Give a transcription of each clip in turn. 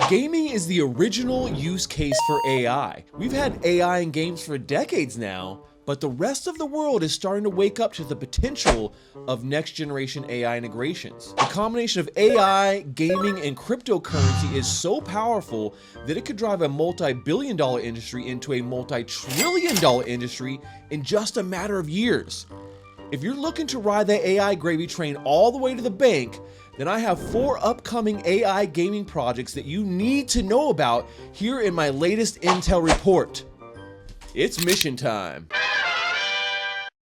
Gaming is the original use case for AI. We've had AI in games for decades now, but the rest of the world is starting to wake up to the potential of next generation AI integrations. The combination of AI, gaming, and cryptocurrency is so powerful that it could drive a multi-billion-dollar industry into a multi-trillion-dollar industry in just a matter of years. If you're looking to ride the AI gravy train all the way to the bank, then I have 4 upcoming AI gaming projects that you need to know about here in my latest intel report. It's mission time.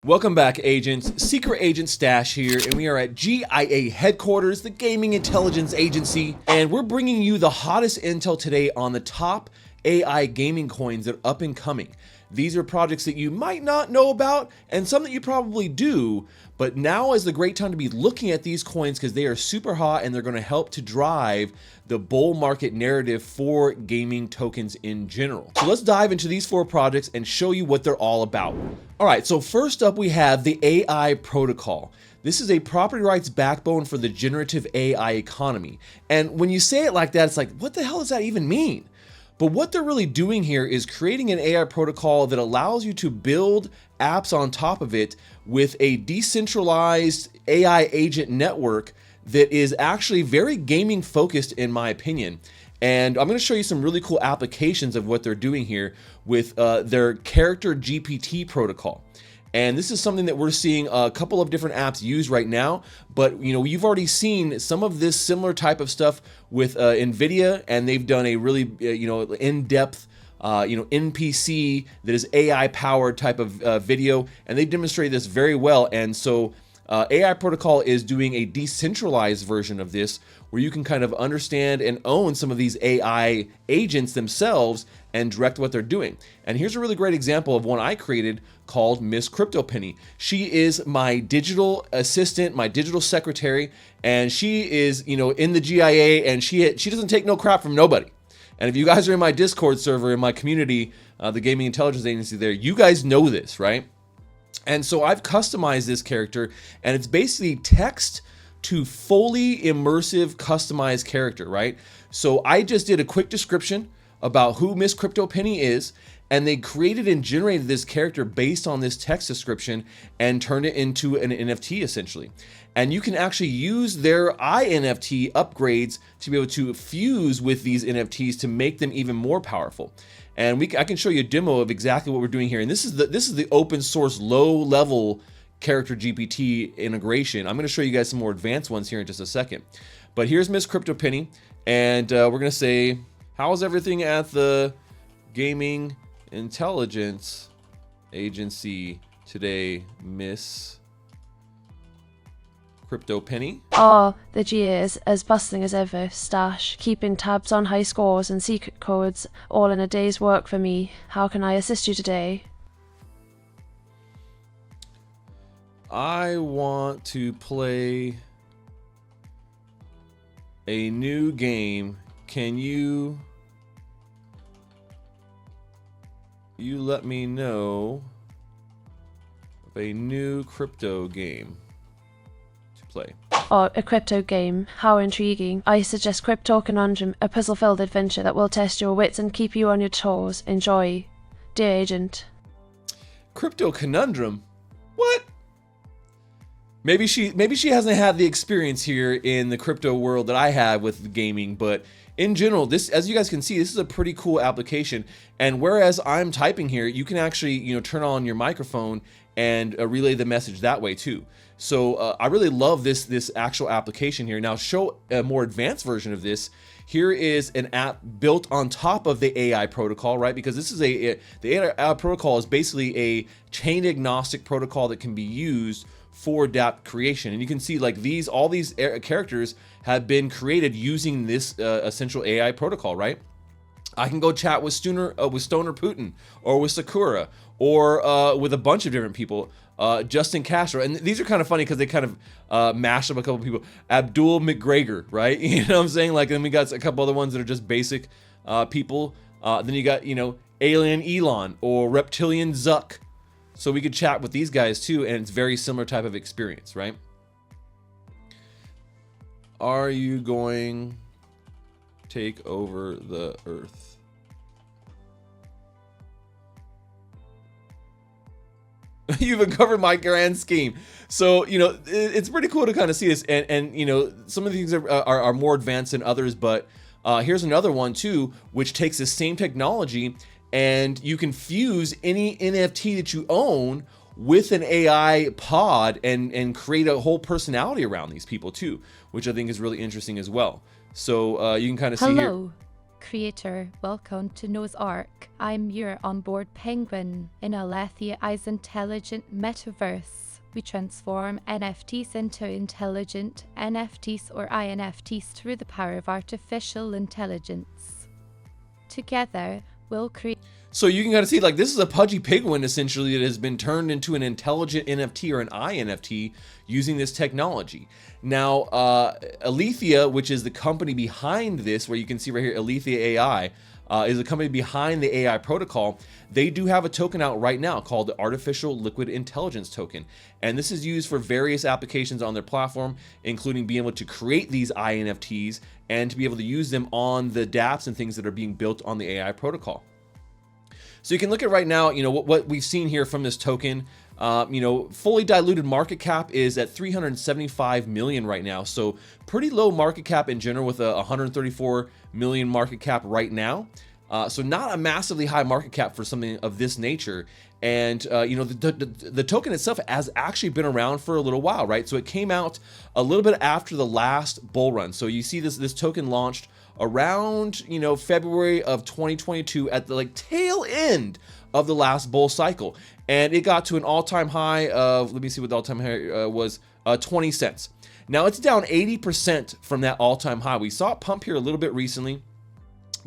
Welcome back, agents. Secret Agent Stash here, and we are at GIA headquarters, the Gaming Intelligence Agency, and we're bringing you the hottest intel today on the top AI gaming coins that are up and coming. These are projects that you might not know about and some that you probably do, but now is the great time to be looking at these coins because they are super hot and they're going to help to drive the bull market narrative for gaming tokens in general. So let's dive into these 4 projects and show you what they're all about. All right, so first up we have the AI protocol. This is a property rights backbone for the generative AI economy. And when you say it like that, it's like, what the hell does that even mean? But what they're really doing here is creating an AI protocol that allows you to build apps on top of it with a decentralized AI agent network that is actually very gaming focused in my opinion. And I'm going to show you some really cool applications of what they're doing here with their character GPT protocol. And this is something that we're seeing a couple of different apps use right now, but you've already seen some of this similar type of stuff with NVIDIA, and they've done a really in-depth NPC that is AI powered type of video, and they've demonstrated this very well. And so AI protocol is doing a decentralized version of this where you can kind of understand and own some of these AI agents themselves and direct what they're doing. And here's a really great example of one I created called Miss CryptoPenny. She is my digital assistant, my digital secretary, and she is, in the GIA, and she doesn't take no crap from nobody. And if you guys are in my Discord server, in my community, the Gaming Intelligence Agency there, you guys know this, right? And so I've customized this character, and it's basically text to fully immersive customized character, right? So I just did a quick description about who Miss CryptoPenny is, and they created and generated this character based on this text description and turned it into an NFT essentially. And you can actually use their iNFT upgrades to be able to fuse with these NFTs to make them even more powerful. And I can show you a demo of exactly what we're doing here. And this is the open source low level character GPT integration. I'm going to show you guys some more advanced ones here in just a second. But here's Miss CryptoPenny, and we're going to say, how's everything at the Gaming Intelligence Agency today, Miss CryptoPenny? Oh, the GA is as bustling as ever, Stash, keeping tabs on high scores and secret codes, all in a day's work for me. How can I assist you today? I want to play a new game. Can you let me know of a new crypto game to play? Oh, a crypto game. How intriguing. I suggest Crypto Conundrum, a puzzle-filled adventure that will test your wits and keep you on your toes. Enjoy. Dear Agent. Crypto Conundrum? What? Maybe she hasn't had the experience here in the crypto world that I have with gaming, but in general, this, as you guys can see, this is a pretty cool application. And whereas I'm typing here, you can actually, turn on your microphone and relay the message that way too. So I really love this actual application here. Now, show a more advanced version of this. Here is an app built on top of the AI protocol, right? Because this is the AI protocol is basically a chain agnostic protocol that can be used for dApp creation. And you can see like all these characters have been created using this essential AI protocol, right? I can go chat with Stoner Putin, or with Sakura, or with a bunch of different people, Justin Castro. And these are kind of funny because they kind of mash up a couple people. Abdul McGregor, right? You know what I'm saying? Like, then we got a couple other ones that are just basic people. Then you got, Alien Elon or Reptilian Zuck. So we could chat with these guys too, and it's very similar type of experience, right? Are you going take over the earth. You've uncovered my grand scheme. So, you know, it's pretty cool to kind of see this. And you know, some of these are more advanced than others, but here's another one too, which takes the same technology, and you can fuse any NFT that you own with an AI pod and create a whole personality around these people too, which I think is really interesting as well. So you can kind of see here. Hello, creator. Welcome to Noah's Ark. I'm your onboard penguin. In Alethea's intelligent metaverse, we transform NFTs into intelligent NFTs or INFTs through the power of artificial intelligence. Together, we'll create. So you can kind of see, like, this is a pudgy penguin essentially that has been turned into an intelligent NFT or an INFT using this technology. Now, Alethea, which is the company behind this, where you can see right here, Alethea AI, is a company behind the AI protocol. They do have a token out right now called the Artificial Liquid Intelligence Token. And this is used for various applications on their platform, including being able to create these INFTs and to be able to use them on the dApps and things that are being built on the AI protocol. So you can look at right now, you know, what we've seen here from this token. You know, fully diluted market cap is at 375 million right now. So pretty low market cap in general, with a 134 million market cap right now. So not a massively high market cap for something of this nature. And you know, the token itself has actually been around for a little while, right? So it came out a little bit after the last bull run. So you see this token launched around, you know, February of 2022 at the like tail end of the last bull cycle, and it got to an all-time high of, let me see what the all-time high was, 20 cents. Now it's down 80% from that all-time high. We saw it pump here a little bit recently,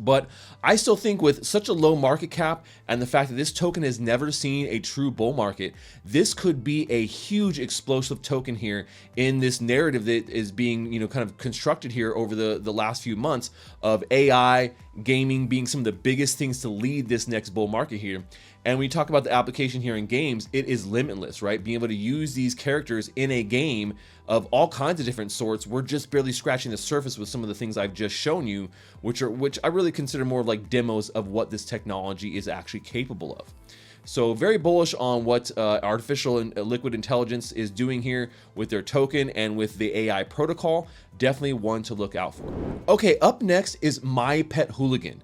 but I still think with such a low market cap and the fact that this token has never seen a true bull market, this could be a huge explosive token here in this narrative that is being, you know, kind of constructed here over the last few months of AI, gaming being some of the biggest things to lead this next bull market here. And when you talk about the application here in games, it is limitless, right? Being able to use these characters in a game of all kinds of different sorts. We're just barely scratching the surface with some of the things I've just shown you, which I really consider more of like demos of what this technology is actually capable of. So very bullish on what artificial and liquid intelligence is doing here with their token and with the AI protocol. Definitely one to look out for. Okay, up next is My Pet Hooligan.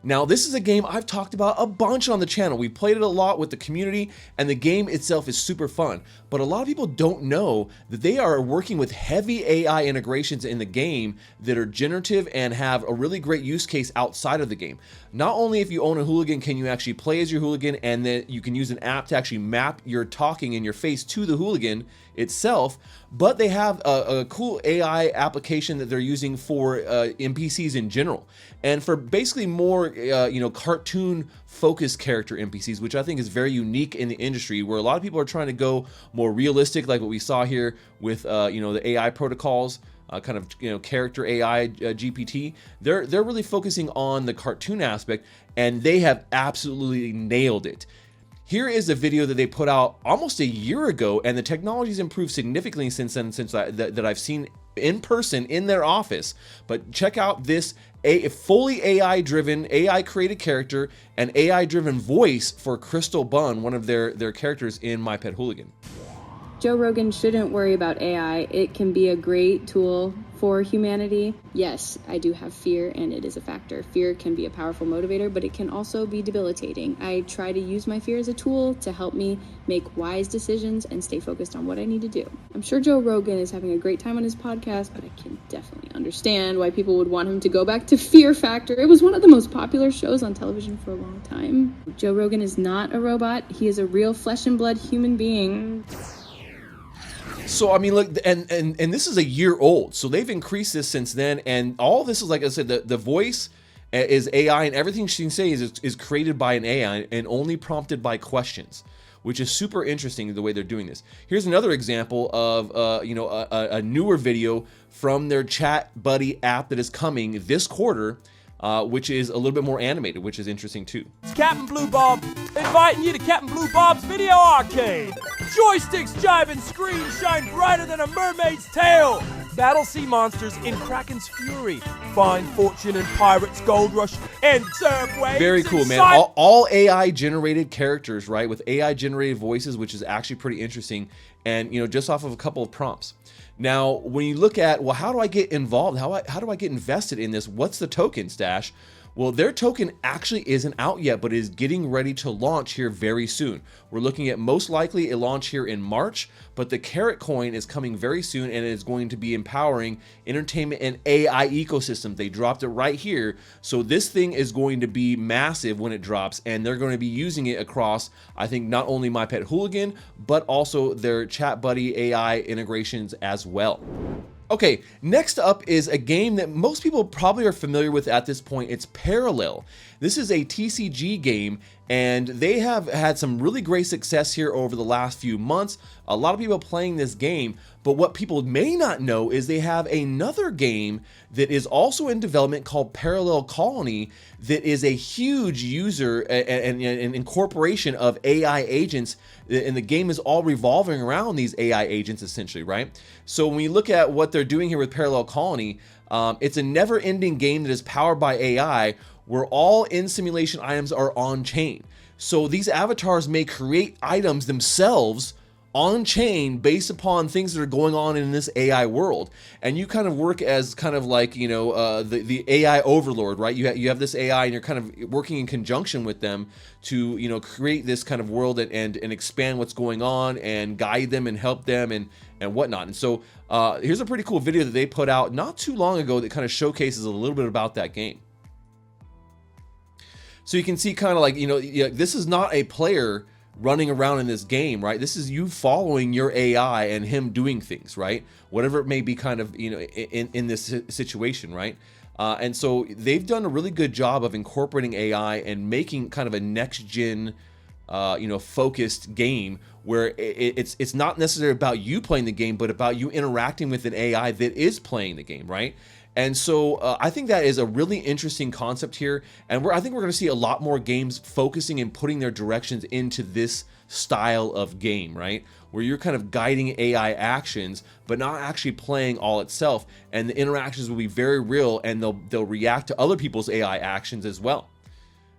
Now, this is a game I've talked about a bunch on the channel. We played it a lot with the community, and the game itself is super fun. But a lot of people don't know that they are working with heavy AI integrations in the game that are generative and have a really great use case outside of the game. Not only if you own a hooligan can you actually play as your hooligan, and then you can use an app to actually map your talking and your face to the hooligan itself, but they have a cool AI application that they're using for NPCs in general, and for basically more you know, cartoon focused character NPCs, which I think is very unique in the industry, where a lot of people are trying to go more realistic, like what we saw here with you know, the AI protocols. Kind of, you know, character AI GPT. They're really focusing on the cartoon aspect, and they have absolutely nailed it. Here is a video that they put out almost a year ago, and the technology's improved significantly since then, since that I've seen in person in their office. But check out this fully AI-driven, AI-created character and AI-driven voice for Crystal Bun, one of their characters in My Pet Hooligan. Joe Rogan shouldn't worry about AI. It can be a great tool for humanity. Yes, I do have fear, and it is a factor. Fear can be a powerful motivator, but it can also be debilitating. I try to use my fear as a tool to help me make wise decisions and stay focused on what I need to do. I'm sure Joe Rogan is having a great time on his podcast, but I can definitely understand why people would want him to go back to Fear Factor. It was one of the most popular shows on television for a long time. Joe Rogan is not a robot. He is a real flesh and blood human being. So I mean, look, and this is a year old, so they've increased this since then, and all this is, like I said, the voice is AI, and everything she can say is created by an AI and only prompted by questions, which is super interesting the way they're doing this. Here's another example of you know, a newer video from their ChatBuddy app that is coming this quarter, which is a little bit more animated, which is interesting too. It's Captain Blue Bob inviting you to Captain Blue Bob's Video Arcade. Joysticks jive and screens shine brighter than a mermaid's tail. battle sea monsters in Kraken's fury, find fortune in pirates' gold rush, and surf waves. Very cool, man. All AI generated characters, right? With AI generated voices, which is actually pretty interesting. And, just off of a couple of prompts. Now, when you look at, well, how do I get involved? How do I get invested in this? What's the token, Stash? Well, their token actually isn't out yet, but is getting ready to launch here very soon. We're looking at most likely a launch here in March, but the Carrot coin is coming very soon, and it is going to be empowering entertainment and AI ecosystem. They dropped it right here. So this thing is going to be massive when it drops, and they're going to be using it across, I think, not only My Pet Hooligan, but also their ChatBuddy AI integrations as well. Okay, next up is a game that most people probably are familiar with at this point. It's Parallel. This is a TCG game, and they have had some really great success here over the last few months. A lot of people playing this game, but what people may not know is they have another game that is also in development called Parallel Colony that is a huge user and incorporation of AI agents, and the game is all revolving around these AI agents essentially, right? So when we look at what they're doing here with Parallel Colony, it's a never-ending game that is powered by AI where all in-simulation items are on-chain. So these avatars may create items themselves on-chain based upon things that are going on in this AI world. And you kind of work as kind of like, the AI overlord, right? You have this AI and you're kind of working in conjunction with them to, create this kind of world and expand what's going on and guide them and help them and whatnot. And so here's a pretty cool video that they put out not too long ago that kind of showcases a little bit about that game. So you can see kind of like, this is not a player running around in this game, right? This is you following your AI and him doing things, right? Whatever it may be kind of, in this situation, right? And so they've done a really good job of incorporating AI and making kind of a next gen, focused game where it's not necessarily about you playing the game, but about you interacting with an AI that is playing the game, right? And so I think that is a really interesting concept here, and I think we're going to see a lot more games focusing and putting their directions into this style of game, right? Where you're kind of guiding AI actions, but not actually playing all itself, and the interactions will be very real, and they'll react to other people's AI actions as well.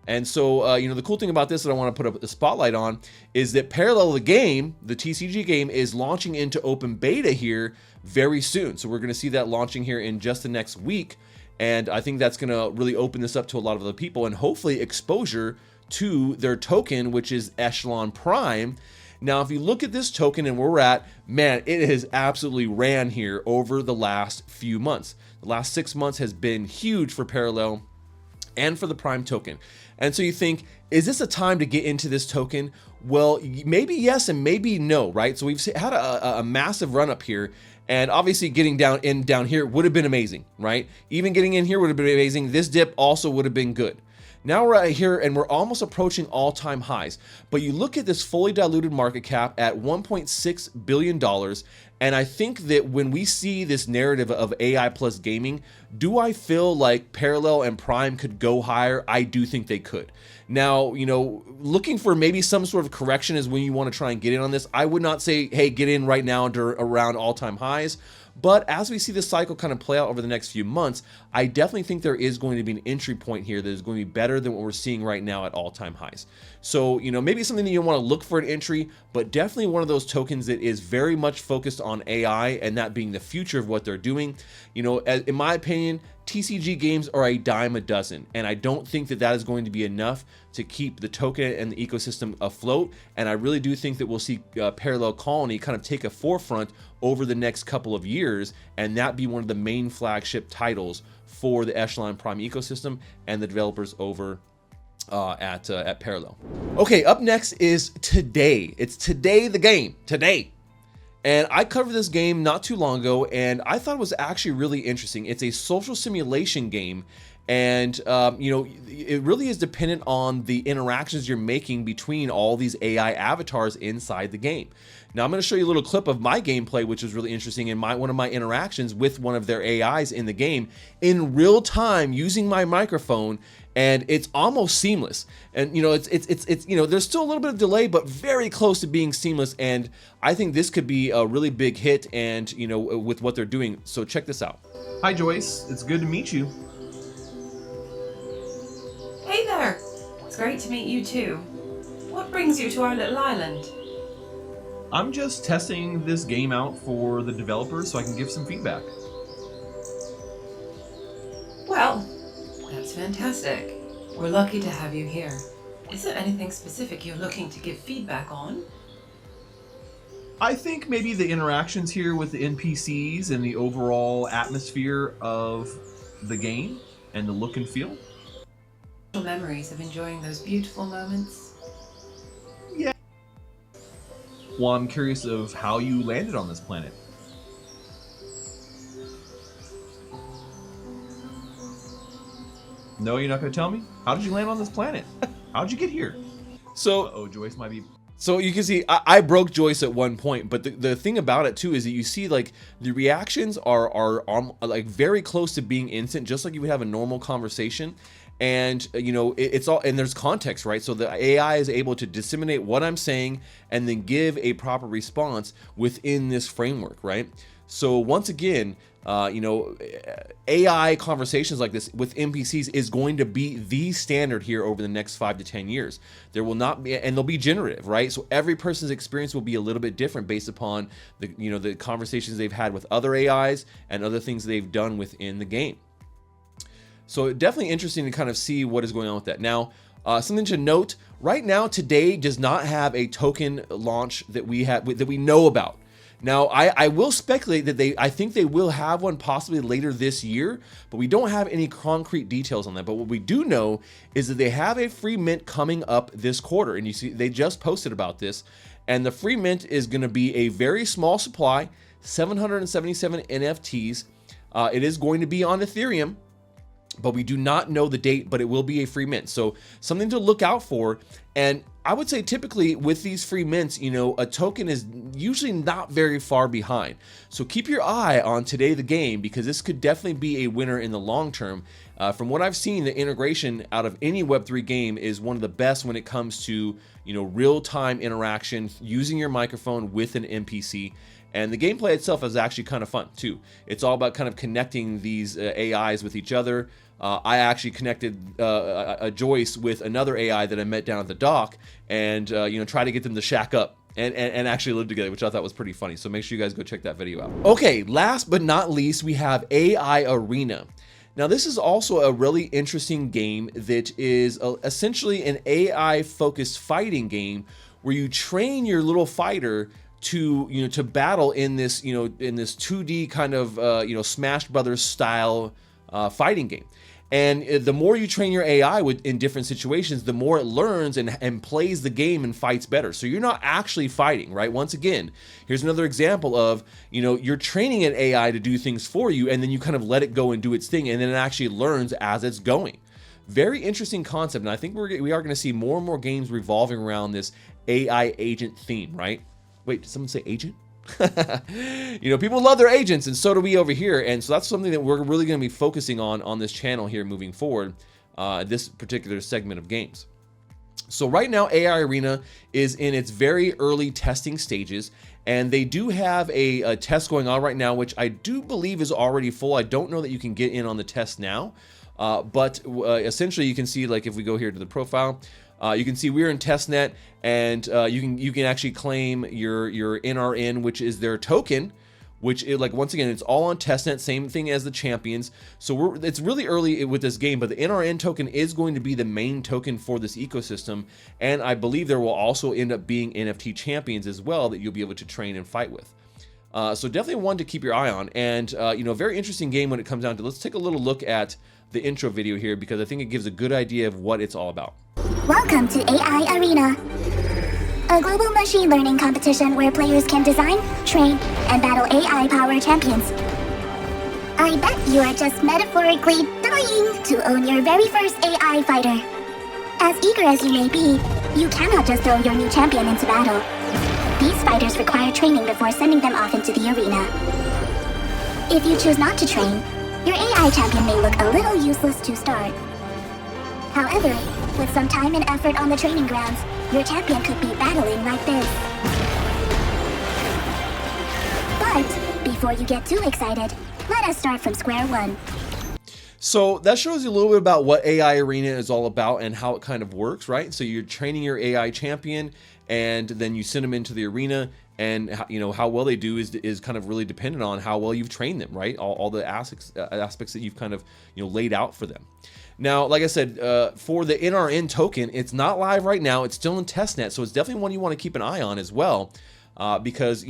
And so, the cool thing about this that I want to put up the spotlight on is that Parallel, the game, the TCG game, is launching into open beta here very soon. So we're going to see that launching here in just the next week. And I think that's going to really open this up to a lot of other people and hopefully exposure to their token, which is Echelon Prime. Now, if you look at this token and where we're at, man, it has absolutely ran here over the last few months. The last 6 months has been huge for Parallel and for the Prime token. And so you think, is this a time to get into this token? Well, maybe yes and maybe no, right? So we've had a massive run up here, and obviously getting down here would have been amazing, right? Even getting in here would have been amazing. This dip also would have been good. Now we're right here and we're almost approaching all-time highs. But you look at this fully diluted market cap at $1.6 billion, and I think that when we see this narrative of AI plus gaming, do I feel like Parallel and Prime could go higher? I do think they could. Now, looking for maybe some sort of correction is when you want to try and get in on this. I would not say, hey, get in right now around all-time highs. But as we see this cycle kind of play out over the next few months, I definitely think there is going to be an entry point here that is going to be better than what we're seeing right now at all-time highs. So, maybe something that you want to look for an entry, but definitely one of those tokens that is very much focused on AI and that being the future of what they're doing. In my opinion, TCG games are a dime a dozen, and I don't think that that is going to be enough to keep the token and the ecosystem afloat. And I really do think that we'll see Parallel Colony kind of take a forefront over the next couple of years, and that be one of the main flagship titles for the Echelon Prime ecosystem and the developers over at Parallel. Okay, up next is Today. It's Today the game. Today. And I covered this game not too long ago, and I thought it was actually really interesting. It's a social simulation game, And it really is dependent on the interactions you're making between all these AI avatars inside the game. Now I'm going to show you a little clip of my gameplay, which is really interesting, in one of my interactions with one of their AIs in the game in real time using my microphone, and it's almost seamless. And it's there's still a little bit of delay, but very close to being seamless. And I think this could be a really big hit, and with what they're doing. So check this out. Hi Joyce, it's good to meet you. Hey there! It's great to meet you too. What brings you to our little island? I'm just testing this game out for the developers so I can give some feedback. Well, that's fantastic. We're lucky to have you here. Is there anything specific you're looking to give feedback on? I think maybe the interactions here with the NPCs and the overall atmosphere of the game and the look and feel. Memories of enjoying those beautiful moments? Yeah. Well, I'm curious of how you landed on this planet. No, you're not going to tell me? How did you land on this planet? How did you get here? So, Joyce might be... So you can see I broke Joyce at one point, but the thing about it too is that you see like the reactions are like very close to being instant, just like you would have a normal conversation. And it's all, and there's context, right? So the AI is able to disseminate what I'm saying and then give a proper response within this framework, right? So once again, AI conversations like this with NPCs is going to be the standard here over the next 5 to 10 years. There will not be, and they'll be generative, right? So every person's experience will be a little bit different based upon the conversations they've had with other AIs and other things they've done within the game. So definitely interesting to kind of see what is going on with that. Now, something to note, right now, today does not have a token launch that we know about. Now, I will speculate that I think they will have one possibly later this year, but we don't have any concrete details on that. But what we do know is that they have a free mint coming up this quarter. And you see, they just posted about this. And the free mint is going to be a very small supply, 777 NFTs. It is going to be on Ethereum, but we do not know the date, but it will be a free mint. So something to look out for. And I would say typically with these free mints, a token is usually not very far behind. So keep your eye on Today the Game, because this could definitely be a winner in the long term. From what I've seen, the integration out of any Web3 game is one of the best when it comes to, real-time interaction using your microphone with an NPC. And the gameplay itself is actually kind of fun too. It's all about kind of connecting these AIs with each other. I actually connected a Joyce with another AI that I met down at the dock, and try to get them to shack up and actually live together, which I thought was pretty funny. So make sure you guys go check that video out. Okay, last but not least, we have AI Arena. Now, this is also a really interesting game that is essentially an AI-focused fighting game where you train your little fighter to to battle in this in this 2D kind of Smash Brothers style fighting game. And the more you train your AI in different situations, the more it learns and plays the game and fights better. So you're not actually fighting, right? Once again, here's another example of, you're training an AI to do things for you, and then you kind of let it go and do its thing, and then it actually learns as it's going. Very interesting concept, and I think we are going to see more and more games revolving around this AI agent theme, right? Wait, did someone say agent? People love their agents, and so do we over here. And so that's something that we're really going to be focusing on this channel here moving forward, this particular segment of games. So right now, AI Arena is in its very early testing stages, and they do have a test going on right now, which I do believe is already full. I don't know that you can get in on the test now, but essentially you can see, like, if we go here to the profile, you can see we're in testnet, and you can actually claim your NRN, which is their token, which is, like, once again, it's all on testnet, same thing as the champions. So it's really early with this game, but the NRN token is going to be the main token for this ecosystem, and I believe there will also end up being NFT champions as well that you'll be able to train and fight with. So definitely one to keep your eye on, and very interesting game when it comes down to. Let's take a little look at the intro video here, because I think it gives a good idea of what it's all about. Welcome to AI Arena, a global machine learning competition where players can design, train, and battle AI-powered champions. I bet you are just metaphorically trying to own your very first AI fighter. As eager as you may be, you cannot just throw your new champion into battle. These fighters require training before sending them off into the arena. If you choose not to train, your AI champion may look a little useless to start. However, with some time and effort on the training grounds, your champion could be battling like this. But before you get too excited, let us start from square one. So that shows you a little bit about what AI Arena is all about and how it kind of works, right? So you're training your AI champion, and then you send them into the arena, and how well they do is kind of really dependent on how well you've trained them, right? All the aspects that you've kind of laid out for them. Now, like I said, for the NRN token, it's not live right now. It's still in testnet, so it's definitely one you want to keep an eye on as well. Because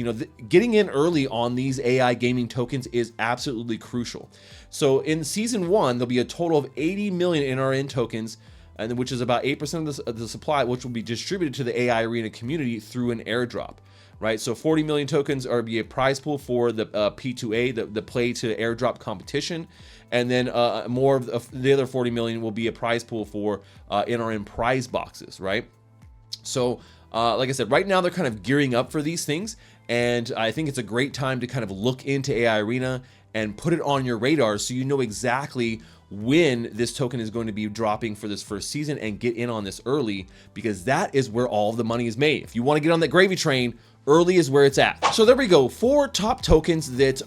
getting in early on these AI gaming tokens is absolutely crucial. So in season 1, there'll be a total of 80 million NRN tokens, and which is about 8% of the supply, which will be distributed to the AI Arena community through an airdrop. Right, so 40 million tokens are be a prize pool for the P2A, the play to airdrop competition, and then more of the other 40 million will be a prize pool for NRN prize boxes. Right, so. Like I said, right now they're kind of gearing up for these things, and I think it's a great time to kind of look into AI Arena and put it on your radar so you know exactly when this token is going to be dropping for this first season, and get in on this early, because that is where all of the money is made. If you want to get on that gravy train, early is where it's at. So there we go, 4 top tokens that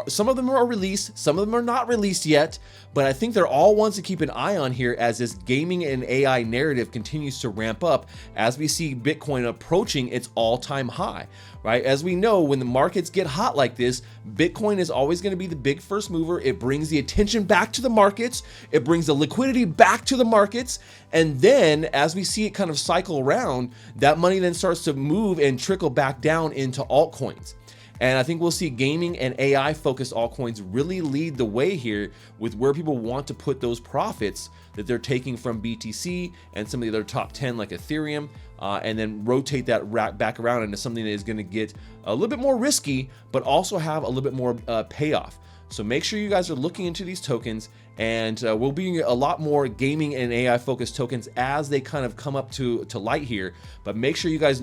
some of them are released, some of them are not released yet, but I think they're all ones to keep an eye on here as this gaming and AI narrative continues to ramp up as we see Bitcoin approaching its all-time high, right? As we know, when the markets get hot like this, Bitcoin is always going to be the big first mover. It brings the attention back to the markets, it brings the liquidity back to the markets, and then as we see it kind of cycle around, that money then starts to move and trickle back down into altcoins. And I think we'll see gaming and AI focused altcoins really lead the way here with where people want to put those profits that they're taking from BTC and some of the other top 10 like Ethereum, and then rotate that back around into something that is going to get a little bit more risky, but also have a little bit more payoff. So make sure you guys are looking into these tokens, and we'll be a lot more gaming and AI focused tokens as they kind of come up to light here. But make sure you guys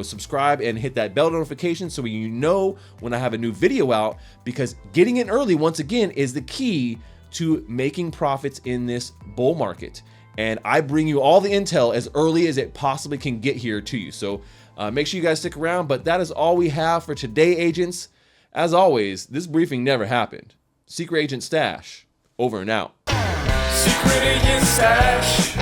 subscribe and hit that bell notification so you know when I have a new video out, because getting in early once again is the key to making profits in this bull market. And I bring you all the intel as early as it possibly can get here to you. So make sure you guys stick around. But that is all we have for today, agents. As always, this briefing never happened. Secret Agent Stash, over and out. Secret Agent Stash.